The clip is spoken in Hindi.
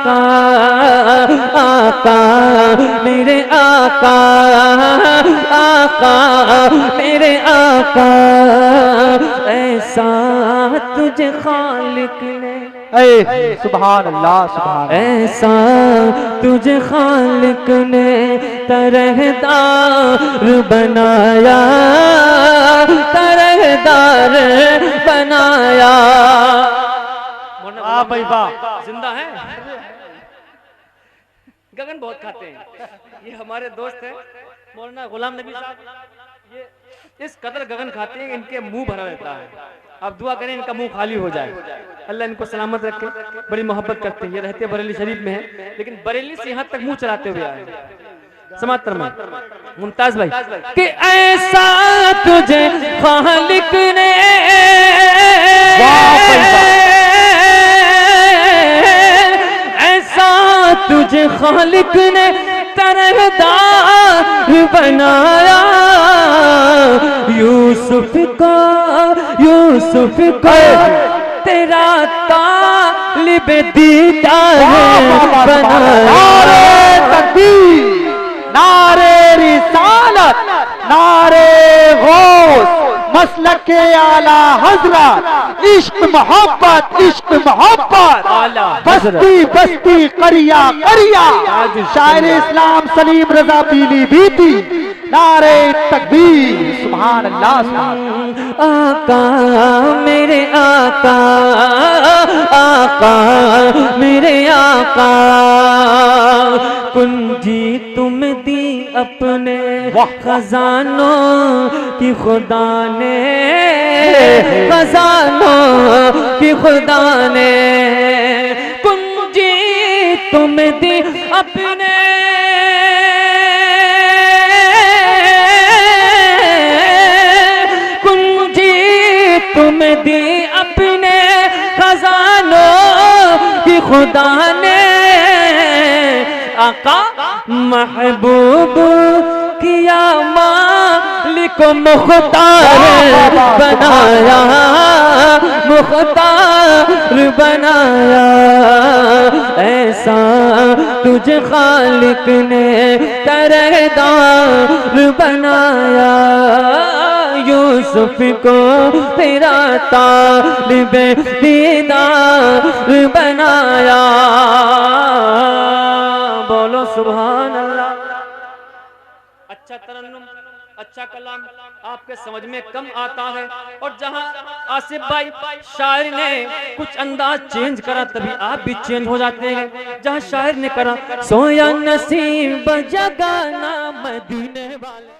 आका आका मेरे आका आका मेरे आका, ऐसा तुझे खालिक ने सुभान अल्लाह सुभान, ऐसा तुझे खालिक ने तरहदार बनाया, तरहदार बनाया। वाह भाई वाह, जिंदा है, गगन बहुत खाते हैं। ये हमारे दोस्त हैं मौलाना गुलाम नबी साहब, ये इस कदर गगन खाते हैं इनके मुंह भरा रहता है। आप दुआ करें इनका मुंह खाली हो जाए, अल्लाह इनको सलामत रखे। बड़ी मोहब्बत करते हैं, ये रहते बरेली शरीफ में है, लेकिन बरेली से यहाँ तक मुंह चलाते हुए आए। समातर में मुमताज भाई कि ऐसा तुझे खालिक ने, ऐसा तुझे खालिक ने तरहदार बनाया। यूसुफ को तेरा तालिब दीदार बनाया। नारे रिसालत, नारे गौस, मसलक के आला हजरत, इश्क मोहब्बत, इश्क मोहब्बत, बस्ती बस्ती करिया करिया, शायर इस्लाम सलीम रजा पीली बीती, नारे तकबीर, सुभान अल्लाह सुभान। आका मेरे आका आका मेरे आका, कुंजी तुम दी अपने खजानों की खुदा ने, खजानों की खुदा ने, कुंजी तुम दी अपने तुम दी अपने खजानों की खुदा ने। आका महबूब किया मालिक मुख्तार बनाया, मुख्तार बनाया। ऐसा तुझे खालिक ने तरहदार बनाया। यूसुफ को तेरा तालिब दीदार बनाया। बोलो सुभान अल्लाह। अच्छा तरन्नुम, अच्छा कलाम आपके समझ में कम आता है, और जहां आसिफ भाई शायर ने कुछ अंदाज चेंज करा तभी आप भी चेंज हो जाते हैं। जहां शायर ने करा सोया नसीब जगाना मदीने वाले।